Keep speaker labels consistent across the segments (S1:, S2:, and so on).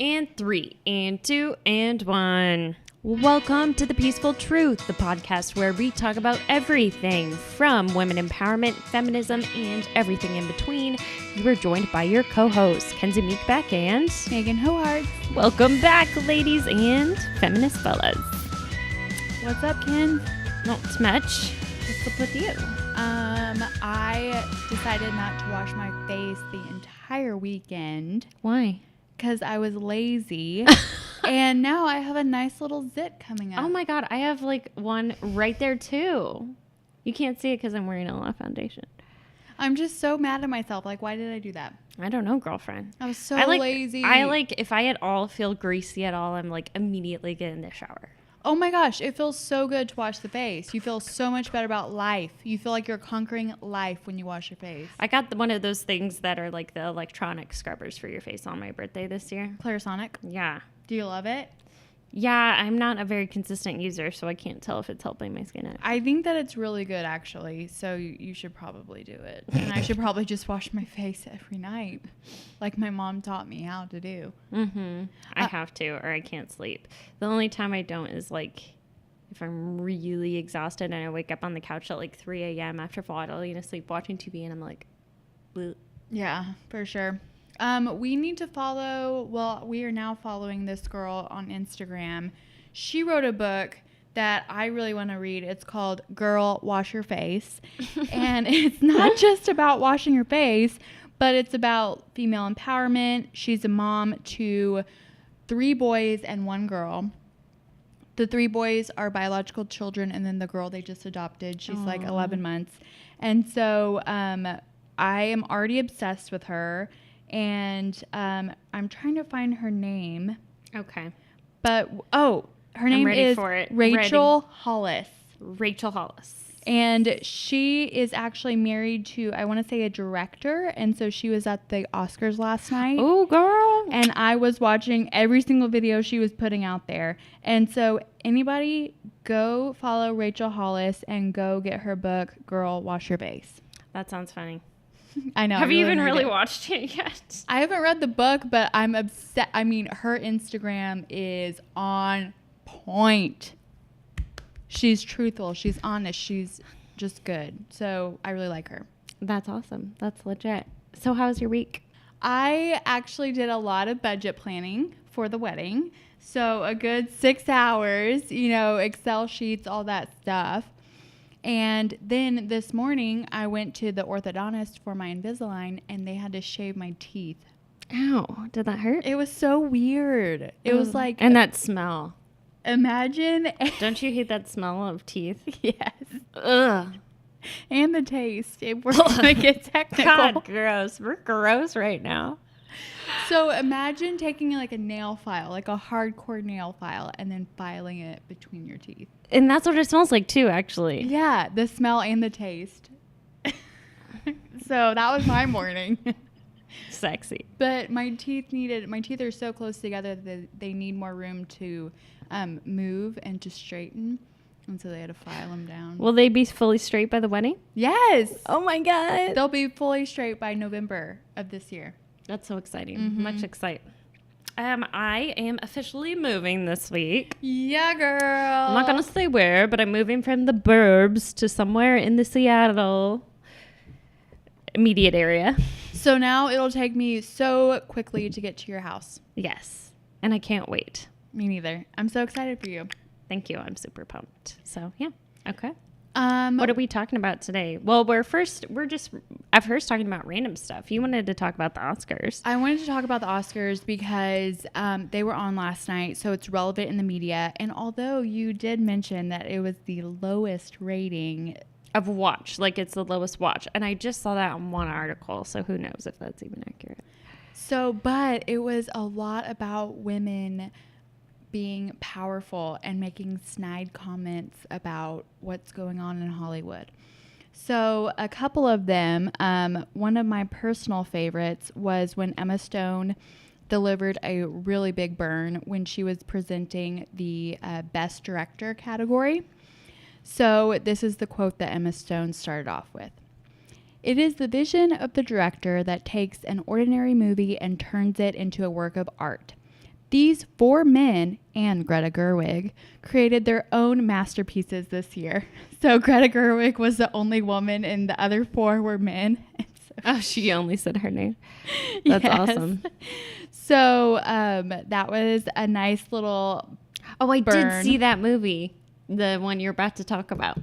S1: And 3, and 2, and 1. Welcome to The Peaceful Truth, the podcast where we talk about everything from women empowerment, feminism, and everything in between. You are joined by your co-hosts, Kenzie and Meghan and
S2: Megan Howard.
S1: Welcome back, ladies and feminist fellas.
S2: What's up, Ken?
S1: Not much. What's up with you?
S2: I decided not to wash my face the entire weekend.
S1: Why?
S2: Because I was lazy. And now I have a nice little zit coming up.
S1: Oh my God, I have like one right there too. You can't see it because I'm wearing a lot of foundation.
S2: I'm just so mad at myself. Like, why did I do that?
S1: I don't know, girlfriend.
S2: I was so lazy.
S1: If I at all feel greasy at all, I'm like immediately get in the shower.
S2: Oh my gosh, it feels so good to wash the face. You feel so much better about life. You feel like you're conquering life when you wash your face.
S1: I got one of those things that are like the electronic scrubbers for your face on my birthday this year.
S2: Clarisonic?
S1: Yeah.
S2: Do you love it?
S1: Yeah, I'm not a very consistent user, so I can't tell if it's helping my skin.
S2: I think that it's really good, actually. So you should probably do it. And I should probably just wash my face every night, like my mom taught me how to do.
S1: Mm-hmm. I have to, or I can't sleep. The only time I don't is like if I'm really exhausted and I wake up on the couch at like 3 a.m. after falling asleep watching TV, and I'm like, bleh.
S2: Yeah, for sure. We need to follow, we are now following this girl on Instagram. She wrote a book that I really want to read. It's called Girl, Wash Your Face. And it's not just about washing your face, but it's about female empowerment. She's a mom to 3 boys and 1 girl. The 3 boys are biological children, and then the girl they just adopted, she's like 11 months. And so I am already obsessed with her. And I'm trying to find her name.
S1: Okay.
S2: But, her name is Rachel Hollis.
S1: Rachel Hollis.
S2: And she is actually married to, I want to say, a director. And so she was at the Oscars last night.
S1: Oh, girl.
S2: And I was watching every single video she was putting out there. And so anybody, go follow Rachel Hollis and go get her book, Girl, Wash Your Face.
S1: That sounds funny.
S2: I know.
S1: Have you even really watched it yet?
S2: I haven't read the book, but I'm obsessed. I mean, her Instagram is on point. She's truthful. She's honest. She's just good. So I really like her.
S1: That's awesome. That's legit. So how was your week?
S2: I actually did a lot of budget planning for the wedding. So a good 6 hours, Excel sheets, all that stuff. And then this morning, I went to the orthodontist for my Invisalign, and they had to shave my teeth.
S1: Ow. Did that hurt?
S2: It was so weird. It was like...
S1: And that smell.
S2: Imagine...
S1: Don't you hate that smell of teeth?
S2: Yes.
S1: Ugh.
S2: And the taste. If we're going to get technical.
S1: God, gross. We're gross right now.
S2: So imagine taking like a nail file, like a hardcore nail file, and then filing it between your teeth.
S1: And that's what it smells like too, actually.
S2: Yeah, the smell and the taste. So that was my morning.
S1: Sexy.
S2: But my teeth are so close together that they need more room to move and to straighten. And so they had to file them down.
S1: Will they be fully straight by the wedding?
S2: Yes.
S1: Oh my God.
S2: They'll be fully straight by November of this year.
S1: That's so exciting.
S2: Mm-hmm.
S1: Much excitement. I am officially moving this week.
S2: Yeah, girl.
S1: I'm not going to say where, but I'm moving from the burbs to somewhere in the Seattle immediate area.
S2: So now it'll take me so quickly to get to your house.
S1: Yes. And I can't wait.
S2: Me neither. I'm so excited for you.
S1: Thank you. I'm super pumped. So, yeah. Okay.
S2: What
S1: are we talking about today? Well, we're just at first talking about random stuff. You wanted to talk about the Oscars.
S2: I wanted to talk about the Oscars because they were on last night, so it's relevant in the media. And although you did mention that it was the lowest rating
S1: of watch, like it's the lowest watch, and I just saw that on one article, so who knows if that's even accurate.
S2: So, but it was a lot about women being powerful and making snide comments about what's going on in Hollywood. So a couple of them, one of my personal favorites was when Emma Stone delivered a really big burn when she was presenting the Best Director category. So this is the quote that Emma Stone started off with. "It is the vision of the director that takes an ordinary movie and turns it into a work of art. These 4 men and Greta Gerwig created their own masterpieces this year. So Greta Gerwig was the only woman and the other 4 were men.
S1: Oh, she only said her name. That's awesome.
S2: So that was a nice little
S1: I
S2: burn.
S1: did see that movie, the one you're about to talk about.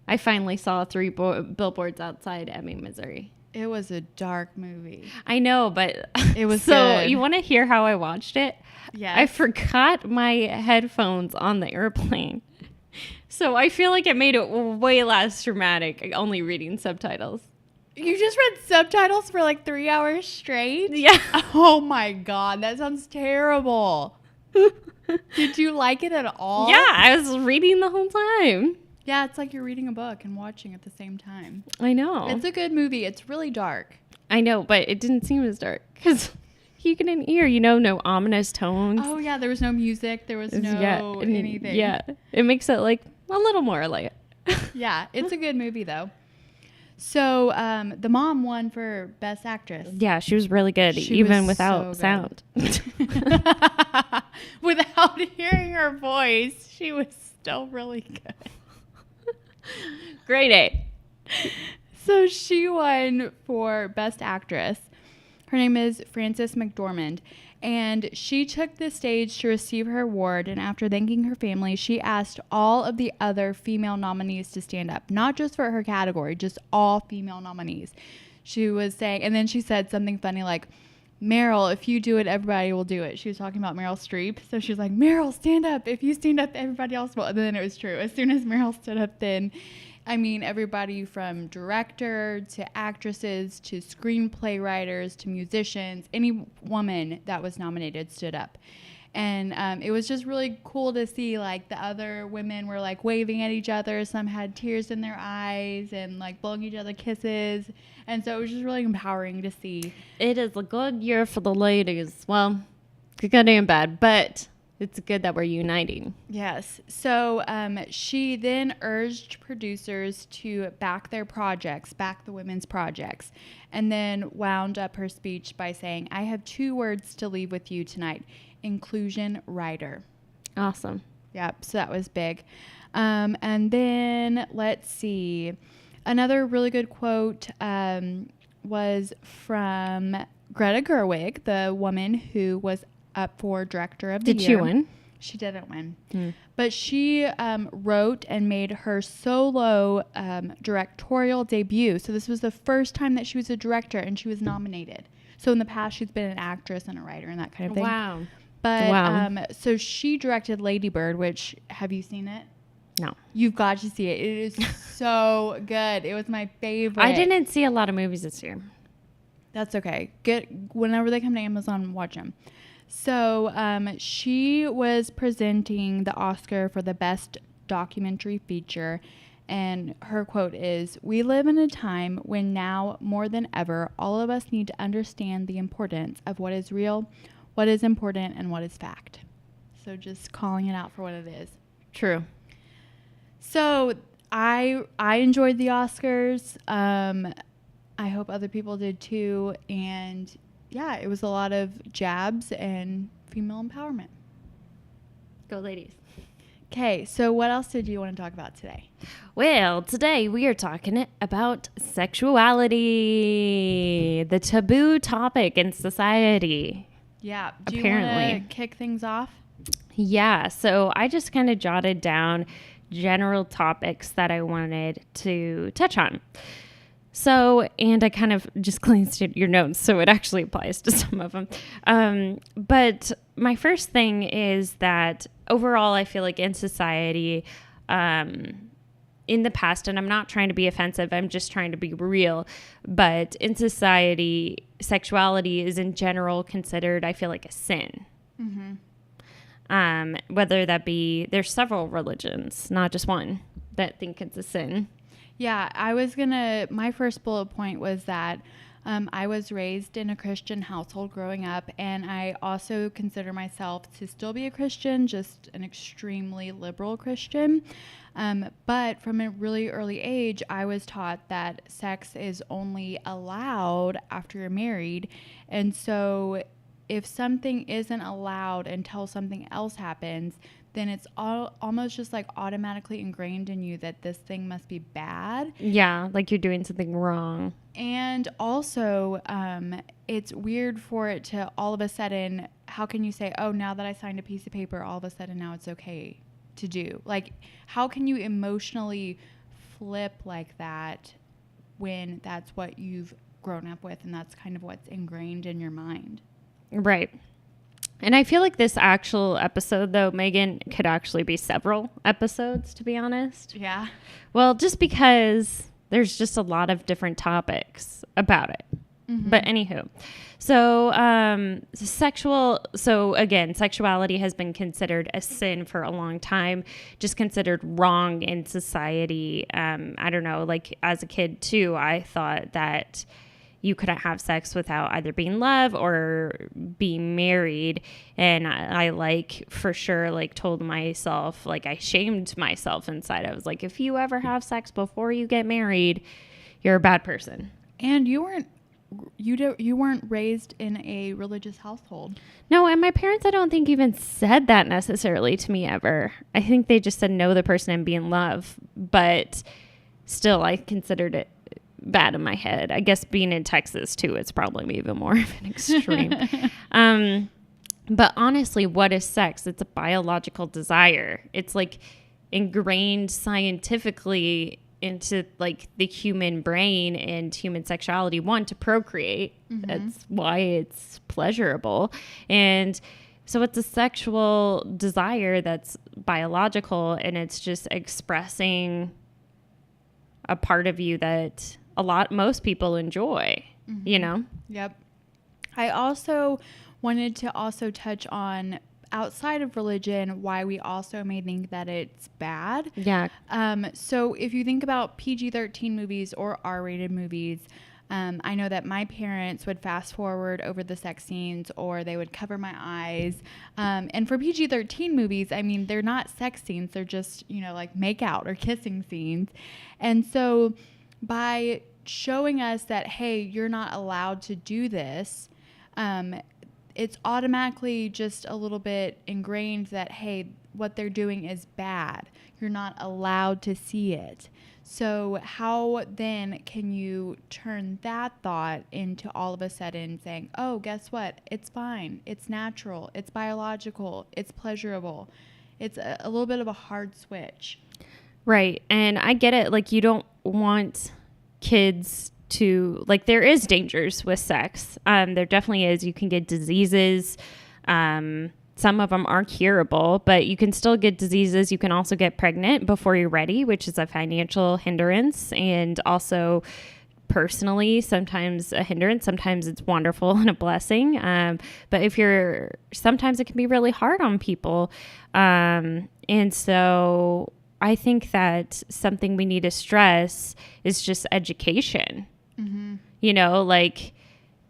S1: I finally saw 3 billboards outside Ebbing, Missouri.
S2: It was a dark movie.
S1: I know, but
S2: it was
S1: so
S2: good.
S1: You want to hear how I watched it?
S2: Yes.
S1: I forgot my headphones on the airplane. So I feel like it made it way less dramatic, only reading subtitles.
S2: You just read subtitles for like 3 hours straight?
S1: Yeah.
S2: Oh my God, that sounds terrible. Did you like it at all?
S1: Yeah, I was reading the whole time.
S2: Yeah, it's like you're reading a book and watching at the same time.
S1: I know.
S2: It's a good movie. It's really dark.
S1: I know, but it didn't seem as dark because you can hear, no ominous tones.
S2: Oh, yeah, there was no music. There was no anything.
S1: Yeah, it makes it like a little more light.
S2: Yeah, it's a good movie though. So the mom won for Best Actress.
S1: Yeah, she was really good, even without sound.
S2: Without hearing her voice, she was still really good.
S1: Grade A.
S2: So she won for Best Actress. Her name is Frances McDormand, and she took the stage to receive her award, and after thanking her family, she asked all of the other female nominees to stand up, not just for her category, just all female nominees. She was saying, and then she said something funny like, Meryl, if you do it, everybody will do it. She was talking about Meryl Streep. So she was like, Meryl, stand up. If you stand up, everybody else will. And then it was true. As soon as Meryl stood up, then, everybody from director to actresses to screenplay writers to musicians, any woman that was nominated stood up. And it was just really cool to see, like, the other women were, like, waving at each other. Some had tears in their eyes and, like, blowing each other kisses. And so it was just really empowering to see.
S1: It is a good year for the ladies. Well, good and bad, but it's good that we're uniting.
S2: Yes. So she then urged producers to back their projects, back the women's projects, and then wound up her speech by saying, I have 2 words to leave with you tonight. Inclusion writer.
S1: Awesome.
S2: Yep. So that was big. And then let's see. Another really good quote was from Greta Gerwig, the woman who was up for Director of the Year.
S1: Did she win?
S2: She didn't win. But she wrote and made her solo directorial debut. So this was the first time that she was a director and she was nominated. So in the past, she's been an actress and a writer and that kind of thing.
S1: Wow.
S2: But so she directed Lady Bird, which, have you seen it?
S1: No.
S2: You've got to see it. It is so good. It was my favorite.
S1: I didn't see a lot of movies this year.
S2: That's okay. Whenever they come to Amazon, watch them. So she was presenting the Oscar for the Best Documentary Feature. And her quote is, we live in a time when now more than ever, all of us need to understand the importance of what is real, what is important, and what is fact. So just calling it out for what it is.
S1: True.
S2: So I enjoyed the Oscars. I hope other people did too. And yeah, it was a lot of jabs and female empowerment.
S1: Go ladies.
S2: Okay, so what else did you want to talk about today?
S1: Well, today we are talking about sexuality, the taboo topic in society.
S2: Yeah, do you want to kick things off?
S1: Yeah, so I just kind of jotted down general topics that I wanted to touch on. So, and I kind of just glanced at your notes, so it actually applies to some of them. But my first thing is that overall, I feel like in society, in the past, and I'm not trying to be offensive, I'm just trying to be real, but in society, sexuality is in general considered, I feel like, a sin. Mm-hmm. Whether that be, there's several religions, not just one, that think it's a sin.
S2: Yeah, my first bullet point was that I was raised in a Christian household growing up, and I also consider myself to still be a Christian, just an extremely liberal Christian. But from a really early age, I was taught that sex is only allowed after you're married. And so if something isn't allowed until something else happens, then it's almost just like automatically ingrained in you that this thing must be bad.
S1: Yeah, like you're doing something wrong.
S2: And also, it's weird for it to all of a sudden, how can you say, oh, now that I signed a piece of paper, all of a sudden now it's okay to do? Like, how can you emotionally flip like that when that's what you've grown up with and that's kind of what's ingrained in your mind?
S1: Right. And I feel like this actual episode, though, Megan, could actually be several episodes, to be honest.
S2: Yeah.
S1: Well, just because there's just a lot of different topics about it. Mm-hmm. But anywho, so sexuality has been considered a sin for a long time, just considered wrong in society. I don't know, like as a kid too, I thought that you couldn't have sex without either being loved or being married. And I like for sure, like told myself, like I shamed myself inside. I was like, if you ever have sex before you get married, you're a bad person.
S2: And you weren't raised in a religious household.
S1: No, and my parents, I don't think even said that necessarily to me ever. I think they just said know the person and be in love. But still, I considered it bad in my head. I guess being in Texas too, it's probably even more of an extreme. But honestly, what is sex? It's a biological desire. It's like ingrained scientifically into like the human brain and human sexuality. One, to procreate. Mm-hmm. That's why it's pleasurable. And so it's a sexual desire that's biological, and it's just expressing a part of you that most people enjoy, mm-hmm. you know?
S2: Yep. I also wanted to also touch on, outside of religion, why we also may think that it's bad.
S1: Yeah.
S2: So if you think about PG-13 movies or R-rated movies, I know that my parents would fast forward over the sex scenes, or they would cover my eyes. And for PG-13 movies, I mean, they're not sex scenes. They're just, like make out or kissing scenes. And so by showing us that, hey, you're not allowed to do this, it's automatically just a little bit ingrained that, hey, what they're doing is bad. You're not allowed to see it. So how then can you turn that thought into all of a sudden saying, oh, guess what? It's fine. It's natural. It's biological. It's pleasurable. It's a little bit of a hard switch.
S1: Right. And I get it. Like, you don't want kids to, like, there is dangers with sex. There definitely is. You can get diseases. Some of them are curable, but you can still get diseases. You can also get pregnant before you're ready, which is a financial hindrance, and also personally sometimes a hindrance. Sometimes it's wonderful and a blessing. But sometimes it can be really hard on people. And so I think that something we need to stress is just education. Mm-hmm. Like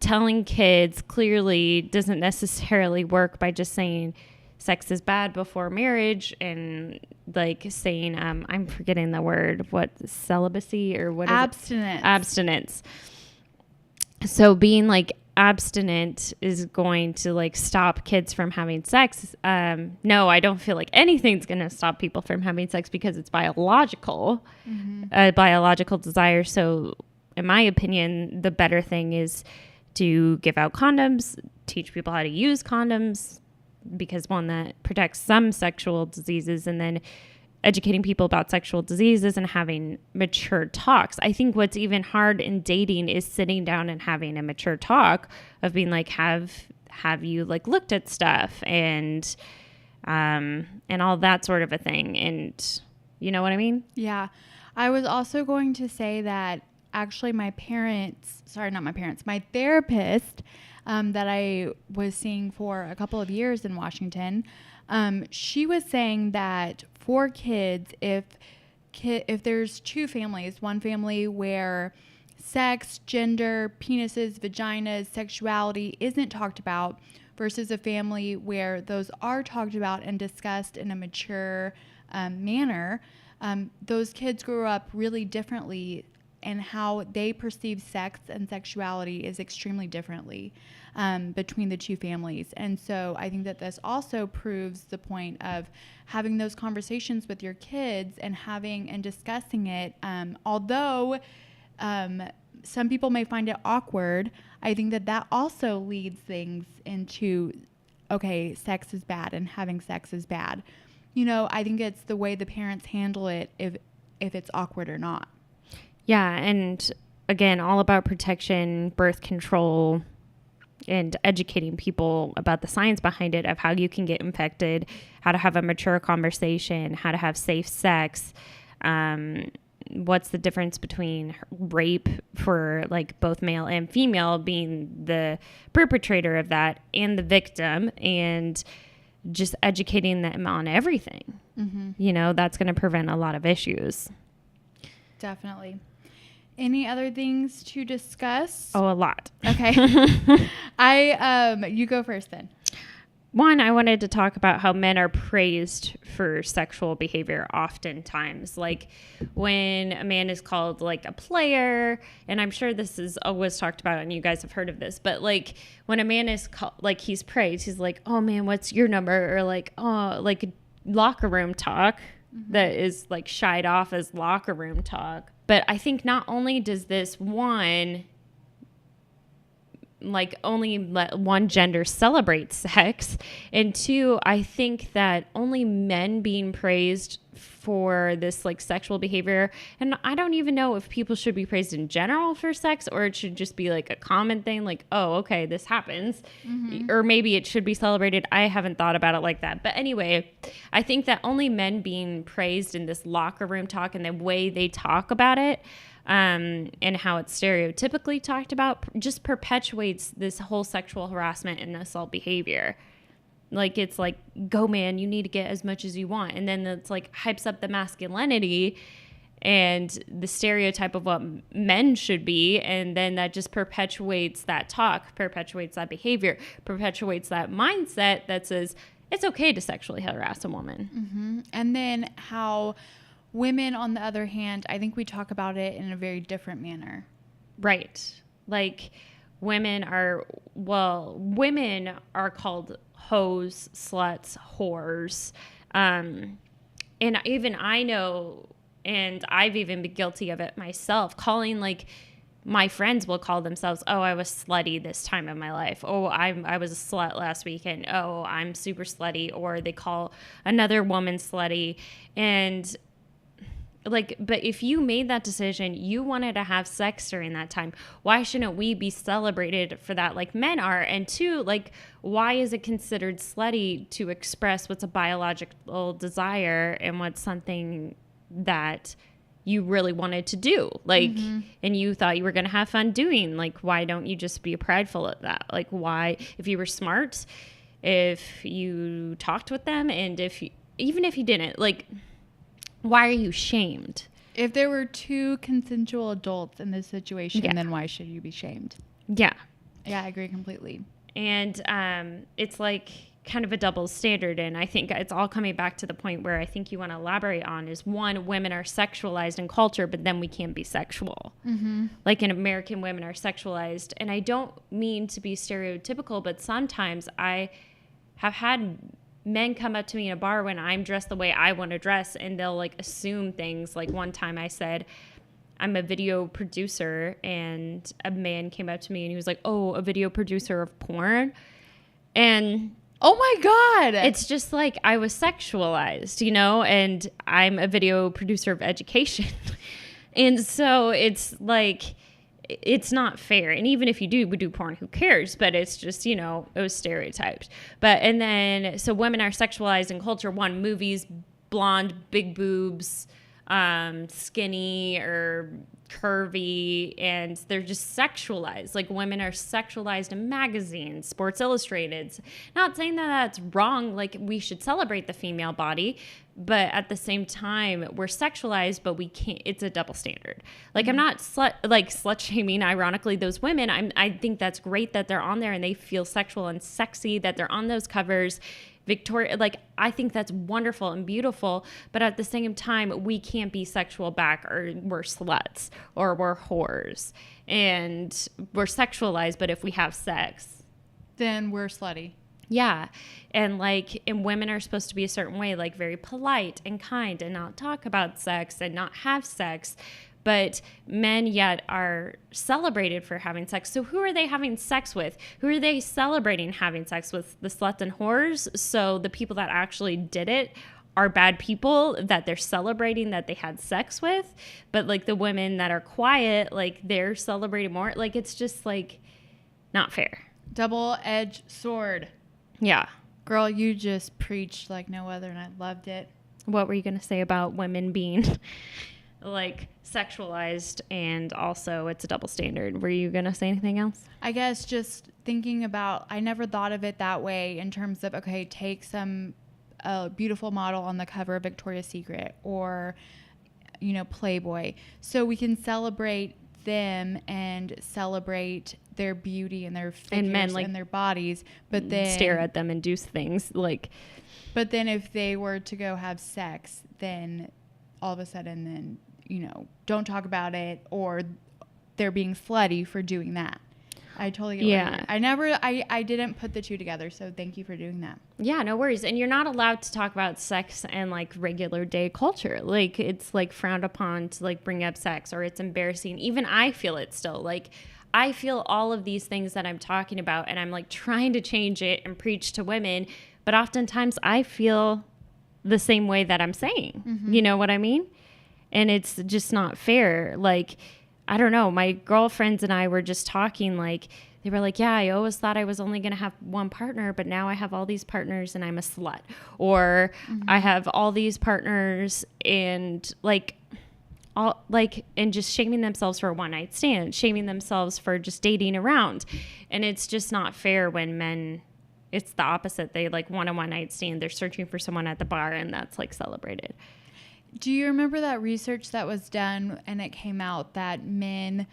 S1: telling kids clearly doesn't necessarily work by just saying sex is bad before marriage, and like saying, I'm forgetting the word, what, celibacy or what? Abstinence. So being like abstinent is going to like stop kids from having sex. No, I don't feel like anything's going to stop people from having sex because it's biological, mm-hmm. a biological desire. So in my opinion, the better thing is to give out condoms, teach people how to use condoms, because one, that protects some sexual diseases, and then educating people about sexual diseases and having mature talks. I think what's even hard in dating is sitting down and having a mature talk of being like, have you like looked at stuff and all that sort of a thing. And you know what I mean?
S2: Yeah. I was also going to say that actually my therapist that I was seeing for a couple of years in Washington, she was saying that for kids, if there's two families, one family where sex, gender, penises, vaginas, sexuality isn't talked about, versus a family where those are talked about and discussed in a mature manner, those kids grew up really differently, and how they perceive sex and sexuality is extremely differently. between the two families. And so I think that this also proves the point of having those conversations with your kids and having and discussing it. Although some people may find it awkward, I think that that also leads things into, okay, sex is bad and having sex is bad. I think it's the way the parents handle it if it's awkward or not.
S1: Yeah, and again, all about protection, birth control, and educating people about the science behind it, of how you can get infected, how to have a mature conversation, how to have safe sex, what's the difference between rape for like both male and female, being the perpetrator of that and the victim, and just educating them on everything. That's going to prevent a lot of issues.
S2: Definitely. Any other things to discuss?
S1: Oh, a lot.
S2: Okay. You go first then.
S1: One, I wanted to talk about how men are praised for sexual behavior oftentimes. Like when a man is called like a player, and I'm sure this is always talked about and you guys have heard of this, but like when a man is called, like he's praised, he's like, oh man, what's your number? Or like, oh, like locker room talk that is like shied off as locker room talk. But I think not only does this only let one gender celebrate sex, and two, I think that only men being praised for this like sexual behavior, and I don't even know if people should be praised in general for sex, or it should just be like a common thing, like, oh, okay, this happens, or maybe it should be celebrated. I haven't thought about it like that. But anyway, I think that only men being praised in this locker room talk and the way they talk about it, and how it's stereotypically talked about, just perpetuates this whole sexual harassment and assault behavior. Like, it's like, go man, you need to get as much as you want. And then it's like hypes up the masculinity and the stereotype of what men should be. And then that just perpetuates that talk, perpetuates that behavior, perpetuates that mindset that says it's okay to sexually harass a woman.
S2: And then how women, on the other hand, I think we talk about it in a very different manner.
S1: Right. Like women are called hoes, sluts, whores. And even I know, and I've even been guilty of it myself, calling, like, my friends will call themselves, oh, I was slutty this time of my life. Oh, I was a slut last weekend. Oh, I'm super slutty. Or they call another woman slutty. And like, but if you made that decision, you wanted to have sex during that time, why shouldn't we be celebrated for that like men are? And two, like, why is it considered slutty to express what's a biological desire and what's something that you really wanted to do? Like, and you thought you were going to have fun doing, like, why don't you just be prideful at that? Like, why, if you were smart, if you talked with them, and even if you didn't, like, why are you shamed?
S2: If there were two consensual adults in this situation, then why should you be shamed?
S1: Yeah.
S2: Yeah, I agree completely.
S1: And it's like kind of a double standard. And I think it's all coming back to the point where I think you want to elaborate on is, one, women are sexualized in culture, but then we can't be sexual. Like in American, women are sexualized. And I don't mean to be stereotypical, but sometimes I have had men come up to me in a bar when I'm dressed the way I want to dress, and they'll like assume things. Like one time I said, I'm a video producer, and a man came up to me and he was like, oh, a video producer of porn. And
S2: oh my God,
S1: it's just like I was sexualized, and I'm a video producer of education. And so it's like, it's not fair. And even if we do porn, who cares? But it's just, it was stereotyped. And then, so women are sexualized in culture. One, movies, blonde, big boobs, skinny or curvy, and they're just sexualized. Like, women are sexualized in magazines, Sports Illustrated. Not saying that that's wrong. Like, we should celebrate the female body, but at the same time, we're sexualized, but we can't. It's a double standard. Like, I'm not slut shaming. Ironically, those women, I think that's great that they're on there and they feel sexual and sexy, that they're on those covers. Victoria, like, I think that's wonderful and beautiful, but at the same time, we can't be sexual back, or we're sluts, or we're whores, and we're sexualized, but if we have sex,
S2: then we're slutty.
S1: Yeah. And women are supposed to be a certain way, like very polite and kind and not talk about sex and not have sex. But men yet are celebrated for having sex. So who are they having sex with? Who are they celebrating having sex with? The sluts and whores? So the people that actually did it are bad people that they're celebrating that they had sex with. But like the women that are quiet, like they're celebrating more. Like it's just like not fair.
S2: Double-edged sword.
S1: Yeah.
S2: Girl, you just preached like no other, and I loved it.
S1: What were you going to say about women being like sexualized, and also it's a double standard? Were you going to say anything else?
S2: I guess just thinking about, I never thought of it that way in terms of, okay, take a beautiful model on the cover of Victoria's Secret or, Playboy. So we can celebrate them and celebrate their beauty and their figures and men and their bodies, but then
S1: stare at them and do things like.
S2: But then if they were to go have sex, then all of a sudden, don't talk about it, or they're being slutty for doing that. I totally get I didn't put the two together, so thank you for doing that.
S1: Yeah, no worries. And you're not allowed to talk about sex and like regular day culture. Like it's like frowned upon to like bring up sex, or it's embarrassing. Even I feel it still. Like I feel all of these things that I'm talking about, and I'm like trying to change it and preach to women, but oftentimes I feel the same way that I'm saying. Mm-hmm. You know what I mean? And it's just not fair. Like, I don't know. My girlfriends and I were just talking, like, they were like, yeah, I always thought I was only going to have one partner, but now I have all these partners and I'm a slut. Or I have all these partners and and just shaming themselves for a one night stand, shaming themselves for just dating around. And it's just not fair when men, it's the opposite. They like want a one night stand. They're searching for someone at the bar, and that's like celebrated.
S2: Do you remember that research that was done, and it came out that men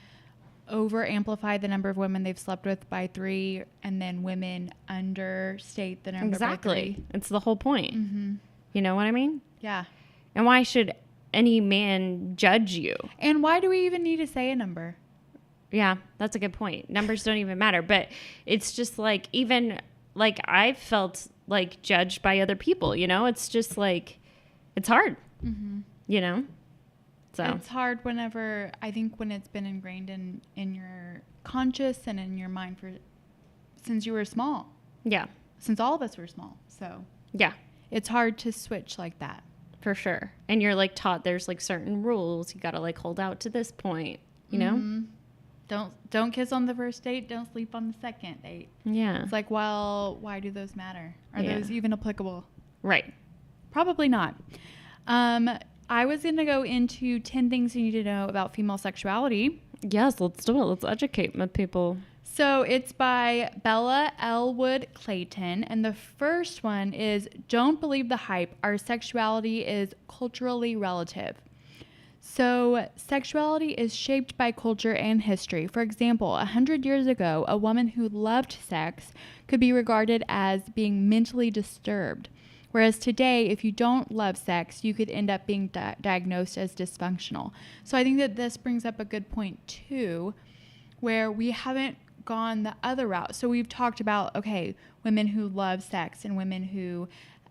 S2: over amplify the number of women they've slept with by 3, and then women understate the number by 3?
S1: It's the whole point. Mm-hmm. You know what I mean?
S2: Yeah.
S1: And why should any man judge you?
S2: And why do we even need to say a number?
S1: Yeah, that's a good point. Numbers don't even matter. But it's just like, even like I've felt like judged by other people, It's just like, it's hard. Mm-hmm. So
S2: it's hard whenever, I think when it's been ingrained in your conscious and in your mind since you were small.
S1: Yeah.
S2: Since all of us were small. So
S1: yeah,
S2: it's hard to switch like that.
S1: For sure. And you're like taught there's like certain rules. You got to like hold out to this point,
S2: Mm-hmm. Don't kiss on the first date. Don't sleep on the second date.
S1: Yeah.
S2: It's like, well, why do those matter? Are those even applicable?
S1: Right.
S2: Probably not. I was going to go into 10 things you need to know about female sexuality.
S1: Yes, let's do it. Let's educate my people.
S2: So it's by Bella Elwood Clayton. And the first one is, don't believe the hype. Our sexuality is culturally relative. So sexuality is shaped by culture and history. For example, 100 years ago, a woman who loved sex could be regarded as being mentally disturbed. Whereas today, if you don't love sex, you could end up being diagnosed as dysfunctional. So I think that this brings up a good point too, where we haven't gone the other route. So we've talked about, okay, women who love sex and women who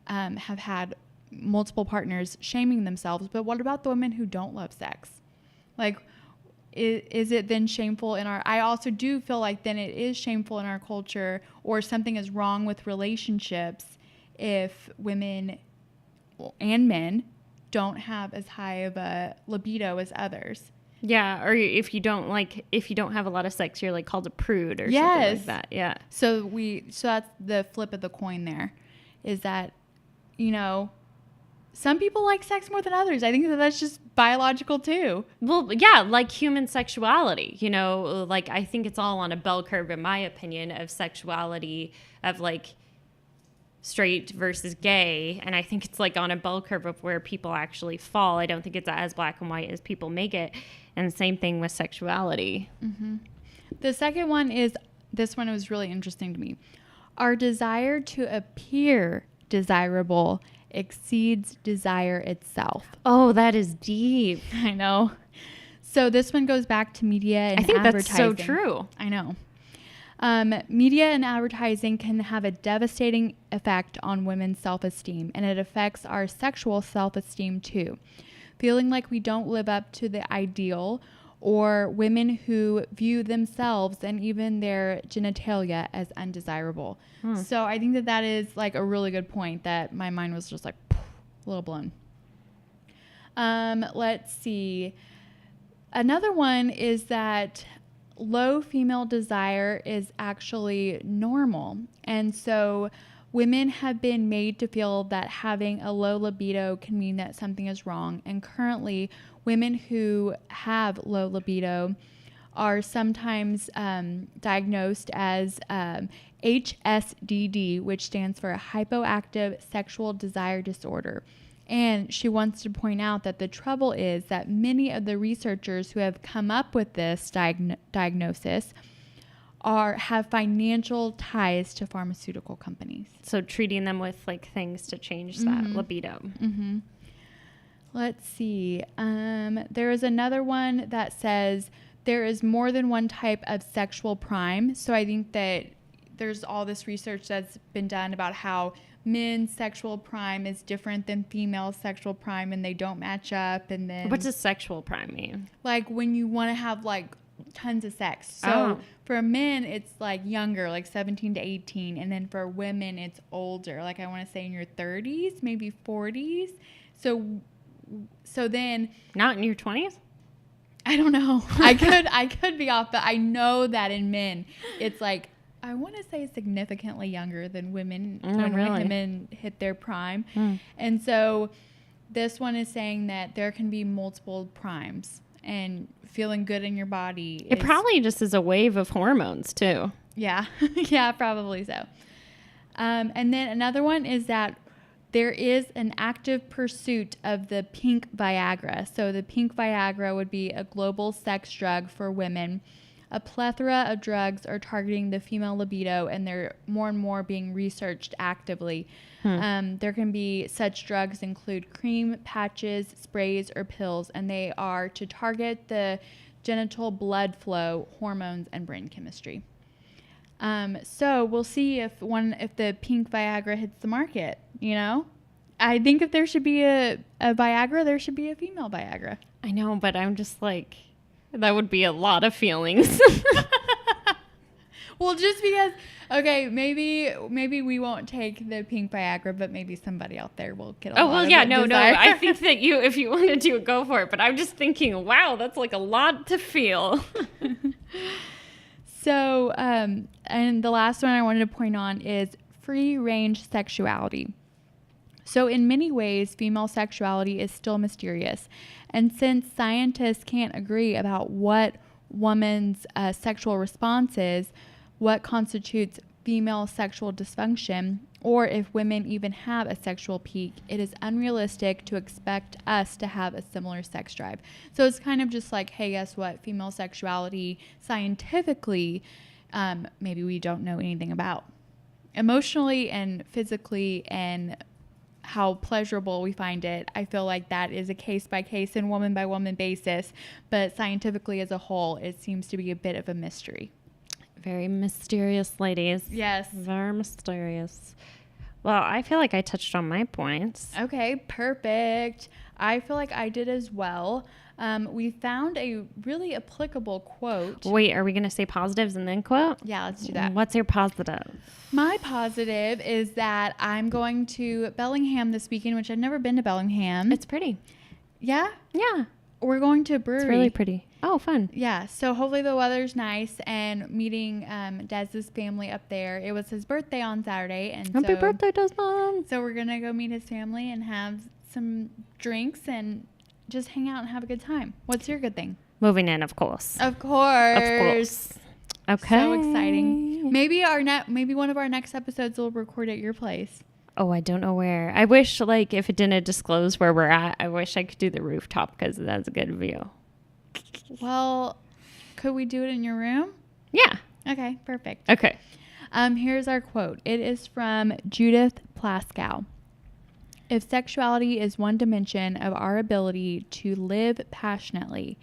S2: have had multiple partners shaming themselves. But what about the women who don't love sex? Like, is it then shameful in our, I also do feel like then it is shameful in our culture, or something is wrong with relationships if women and men don't have as high of a libido as others.
S1: Yeah, or if you don't have a lot of sex, you're like called a prude or something like that. Yeah.
S2: So that's the flip of the coin there, is that, some people like sex more than others. I think that's just biological too.
S1: Well, yeah, like human sexuality, like I think it's all on a bell curve, in my opinion, of sexuality, of like straight versus gay. And I think it's like on a bell curve of where people actually fall. I don't think it's as black and white as people make it. And the same thing with sexuality.
S2: Mm-hmm. The second one is, this one was really interesting to me. Our desire to appear desirable exceeds desire itself.
S1: Oh, that is deep.
S2: I know. So this one goes back to media and advertising.
S1: I think that's so true.
S2: I know. Media and advertising can have a devastating effect on women's self-esteem, and it affects our sexual self-esteem too. Feeling like we don't live up to the ideal, or women who view themselves and even their genitalia as undesirable. So I think that is like a really good point that my mind was just like a little blown. Let's see. Another one is that low female desire is actually normal. And so women have been made to feel that having a low libido can mean that something is wrong. And currently, women who have low libido are sometimes diagnosed as HSDD, which stands for hypoactive sexual desire disorder. And she wants to point out that the trouble is that many of the researchers who have come up with this diagnosis have financial ties to pharmaceutical companies.
S1: So treating them with like things to change that libido.
S2: Mm-hmm. Let's see. There is another one that says there is more than one type of sexual prime. So I think that there's all this research that's been done about how men's sexual prime is different than female sexual prime, and they don't match up. And then
S1: what does sexual prime mean?
S2: Like when you want to have like tons of sex. So for men, it's like younger, like 17 to 18. And then for women, it's older. Like I want to say in your 30s, maybe 40s. So then
S1: not in your 20s?
S2: I don't know. I could be off, but I know that in men, it's like, I want to say significantly younger than women when women hit their prime. And so this one is saying that there can be multiple primes, and feeling good in your body.
S1: It probably just is a wave of hormones too.
S2: Yeah. Yeah, probably so. And then another one is that there is an active pursuit of the pink Viagra. So the pink Viagra would be a global sex drug for women. A plethora of drugs are targeting the female libido, and they're more and more being researched actively. There can be such drugs include cream, patches, sprays, or pills, and they are to target the genital blood flow, hormones, and brain chemistry. So we'll see if the pink Viagra hits the market. You know, I think if there should be a Viagra, there should be a female Viagra.
S1: I know, but I'm just like, that would be a lot of feelings.
S2: Well, just because, okay, maybe we won't take the pink Viagra, but maybe somebody out there will get a lot of desire.
S1: I think that if you want to do it, go for it. But I'm just thinking, wow, that's like a lot to feel.
S2: So, and the last one I wanted to point on is free-range sexuality. So in many ways, female sexuality is still mysterious. And since scientists can't agree about what woman's sexual response is, what constitutes female sexual dysfunction, or if women even have a sexual peak, it is unrealistic to expect us to have a similar sex drive. So it's kind of just like, hey, guess what? Female sexuality, scientifically, maybe we don't know anything about. Emotionally and physically and how pleasurable we find it, I feel like that is a case-by-case and woman-by-woman basis. But scientifically as a whole, it seems to be a bit of a mystery.
S1: Very mysterious, ladies.
S2: Yes.
S1: Very mysterious. Well, I feel like I touched on my points.
S2: Okay, perfect. I feel like I did as well. We found a really applicable quote.
S1: Wait, are we going to say positives and then quote?
S2: Yeah, let's do that.
S1: What's your positive?
S2: My positive is that I'm going to Bellingham this weekend, which I've never been to Bellingham.
S1: It's pretty.
S2: Yeah?
S1: Yeah.
S2: We're going to a brewery.
S1: It's really pretty. Oh, fun.
S2: Yeah, so hopefully the weather's nice, and meeting Dez's family up there. It was his birthday on Saturday. And
S1: Happy birthday, Desmond.
S2: So we're going to go meet his family and have some drinks and just hang out and have a good time. What's your good thing?
S1: Moving in, of course.
S2: Of course.
S1: Okay.
S2: So exciting. Maybe one of our next episodes will record at your place.
S1: Oh, I don't know where. I wish, like, if it didn't disclose where we're at, I wish I could do the rooftop because that's a good view.
S2: Well, could we do it in your room?
S1: Yeah.
S2: Okay, perfect.
S1: Okay.
S2: Here's our quote. It is from Judith Plaskow. If sexuality is one dimension of our ability to live passionately,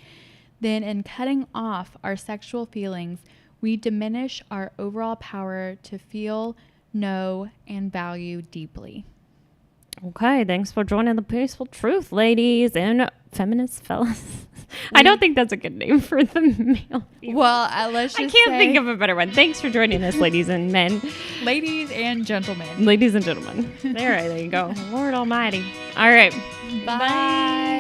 S2: then in cutting off our sexual feelings, we diminish our overall power to feel, know, and value deeply.
S1: Okay, thanks for joining the Peaceful Truth, ladies and feminist fellas. I don't think that's a good name for the male people.
S2: Well, let's just
S1: I can't think of a better one. Thanks for joining us, ladies and men.
S2: ladies and gentlemen.
S1: Ladies and gentlemen. There you go. Lord almighty. All right.
S2: Bye.